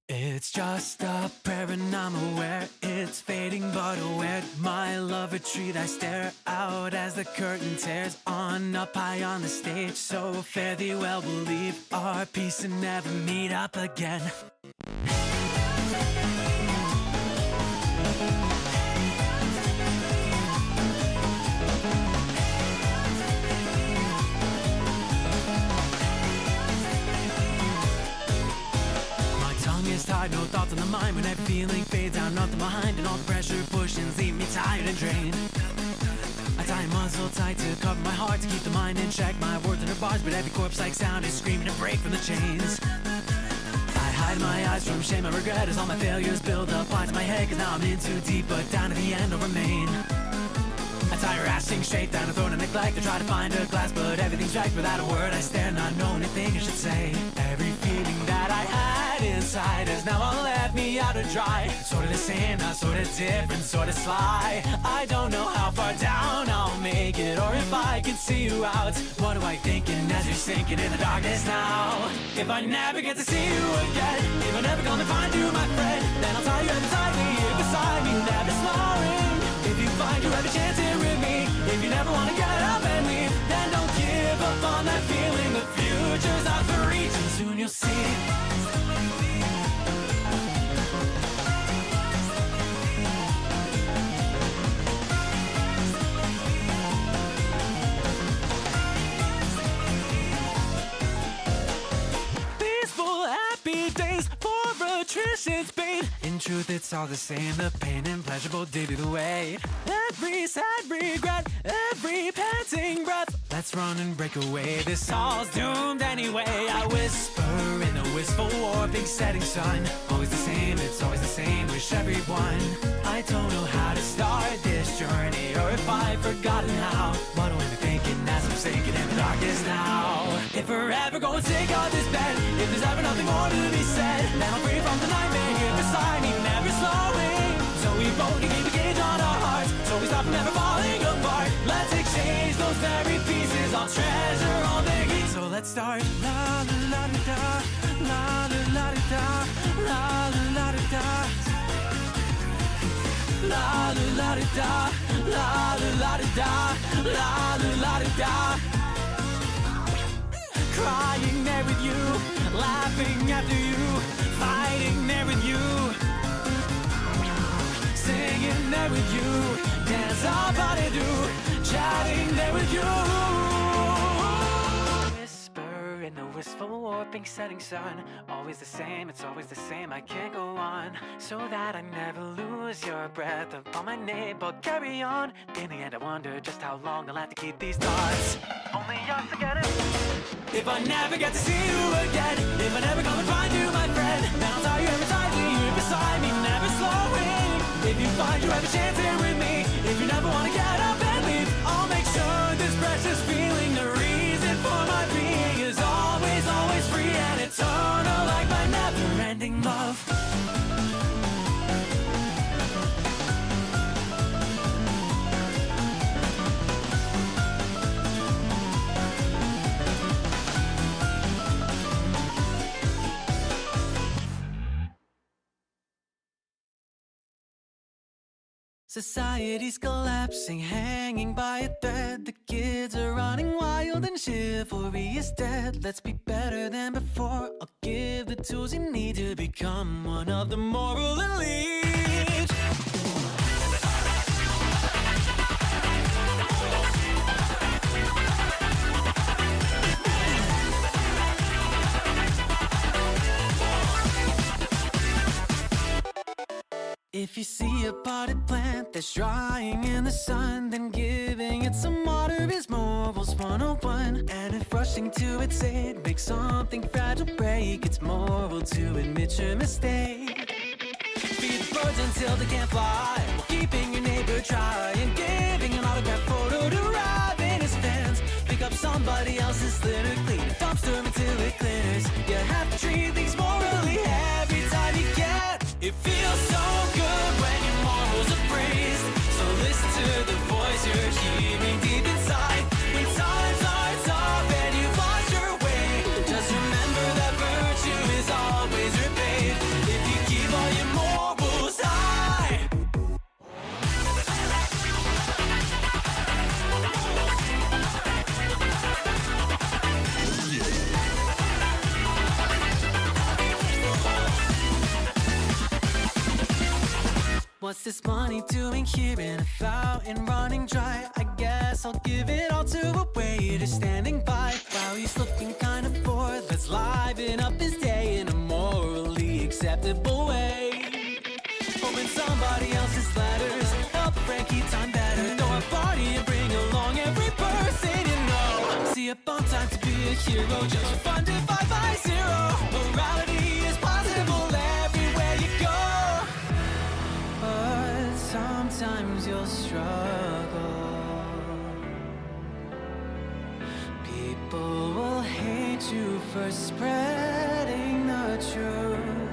It's just a prayer and I'm aware it's fading but aware my love retreat I stare out as the curtain tears on up high on the stage so fare thee well believe our peace and never meet up again. Tired, no thoughts on the mind when every feeling fades out, nothing behind, and all the pressure pushings leave me tired and drained. I tie a muzzle tight to cover my heart to keep the mind in check. My words under bars, but every corpse-like sound is screaming to break from the chains. I hide my eyes from shame and regret as all my failures build up lines in my head. Cause now I'm in too deep, but down to the end I'll remain. I tie her ass sing straight down a throat of neglect. I try to find a glass, but everything's right without a word. I stare, not knowing anything I should say. Every feeling that I had inside has now all left me out to dry. Sort of the same, not sort of different, sort of sly. I don't know how far down I'll make it, or if I can see you out. What am I thinking as you're sinking in the darkness now? If I never get to see you again, if I never come to find you, my friend, then I'll tie you ever tightly here beside me, never slowing. If you find you have a chance here with me, if you never wanna get up and leave, then don't give up on that feeling. The future's out for reach and soon you'll see. Peaceful, happy days for attrition's bane. In truth, it's all the same. The pain and pleasure both did it away. Every sad regret, every panting breath. Let's run and break away. This all's doomed anyway. I whisper in the wistful warping setting sun. Always the same, it's always the same. Wish everyone. I don't know how to start this journey, or if I've forgotten how. What do I be thinking as I'm sinking in the darkness now? If we're ever going sick of this bed, if there's ever nothing more to be said, then I'm free from the nightmare here beside me, never slowing. So we both can keep a gauge on our hearts, so we stop from never falling apart. Let's exchange those very pieces, I'll treasure all the heat. So let's start. La la la da, la la la da, la la la da, la la la da, la la la da, la la la da. Crying there with you, laughing after you, fighting there with you, singing there with you, dance all about it do, chatting there with you. Whisper in the wistful warping setting sun. Always the same, it's always the same, I can't go on. So that I never lose your breath upon my name, but carry on. In the end I wonder just how long I'll have to keep these thoughts. Only us together. If I never get to see you again, if I never come and find you, my friend, then I'll tie you ever tightly here beside me, never slowing. If you find you have a chance here with me, if you never wanna get up and leave, I'll make sure this precious feeling, the reason for my being, is always, always free and eternal, like my never-ending love. Society's collapsing, hanging by a thread. The kids are running wild and chivalry is dead. Let's be better than before. I'll give the tools you need to become one of the moral elite. If you see a potted plant that's drying in the sun, then giving it some water is morals 101. And if rushing to its aid makes something fragile break, it's moral to admit your mistake. Feed the birds until they can't fly, while keeping your neighbor dry, and giving an autograph photo to ravenous fans. Pick up somebody else's litter, clean a dumpster until it clears. You have to treat things morally every time you can. It feels so good when your morals are praised. So listen to the voice you're hearing deep inside. When times are tough and you've lost your way, just remember that virtue is always repaid. If What's this money doing here in a fountain running dry? I guess I'll give it all to a waiter standing by. While he's looking kind of bored, let's liven up his day in a morally acceptable way. Open somebody else's letters, help Frankie time better. Throw a party and bring along every person you know. See up on time to be a hero, just for fun divided by zero. Morality is possible everywhere you go. But sometimes you'll struggle. People will hate you for spreading the truth.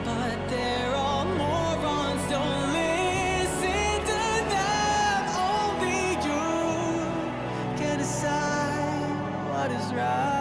But they're all morons, don't listen to them. Only you can decide what is right.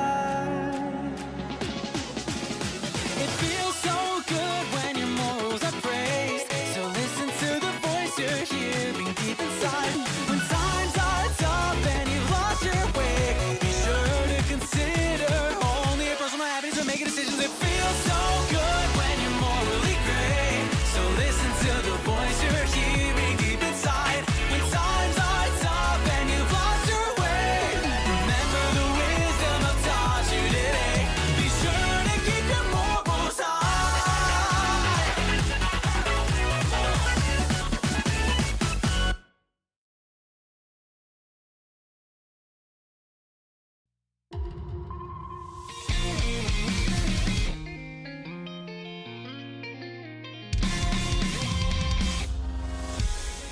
It feels so good when your morals are praised. So listen to the voice you're hearing deep inside. When times are tough and you've lost your way, be sure to consider only your personal happiness when making decisions. It feels so good when you're morally gray. So listen to the voice you're hearing deep inside. When times are tough and you've lost your way, remember the wisdom I've taught you today. Be sure to keep your morals high.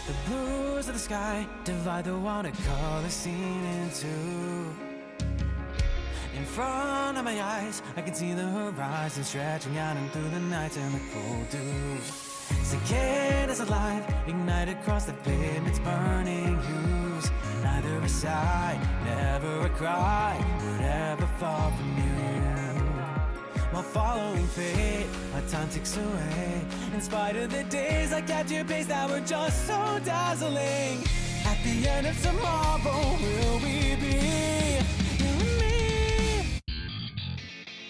The blues of the sky divide the watercolor scene in two. In front of my eyes, I can see the horizon stretching out and through the night and the cold dew. Cicadas alive, ignite across the pavement's burning hues. Neither a sigh, never a cry would ever fall from you. While following fate, my time ticks away. In spite of the days I kept your pace that were just so dazzling. At the end of tomorrow, will we be you and me?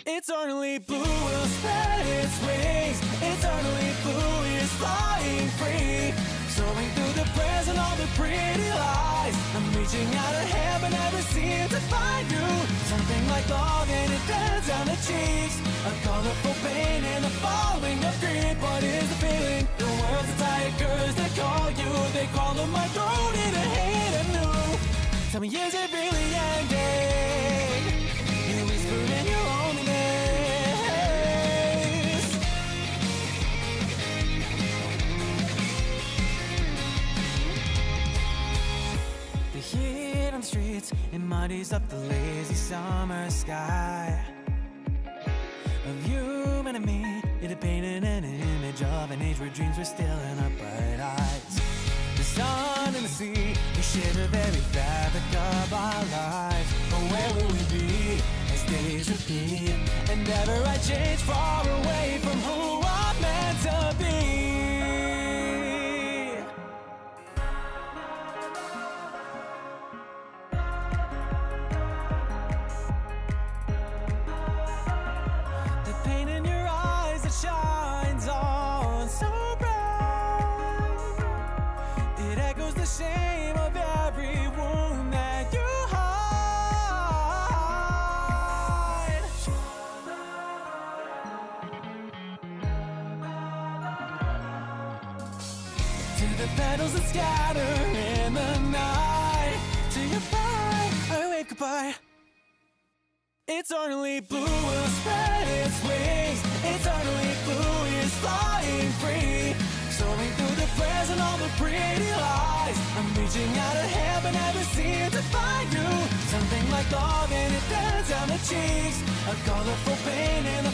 Eternally blue will spread its wings. Eternally blue is flying free. Soaring through the prayers and all the pretty lies. I'm reaching out a hand but never seem to find you. Something like love and it bends down the cheeks. A colorful pain and the falling of grief. What is the feeling? The world's a tigers that call you. They call on my throat in a hate anew. Tell me, is it really ending? You whisper in your loneliness. The heat on the streets, it muddies up the lazy summer sky. Of you and me, it had painted an image of an age where dreams were still in our bright eyes. The sun and the sea, we share the very fabric of our lives. Oh, where will we be as days repeat? And ever I change far away from who I'm meant to be. Shines on so bright. It echoes the shame of every wound that you hide. To the petals that scatter in the night, to your bye, I wave goodbye. Eternally blue will spread its wings. Eternally blue is flying free. Soaring through the prayers and all the pretty lies. I'm reaching out a hand but never seem to find you. Something like love and it bends down the cheeks. A colorful pain in the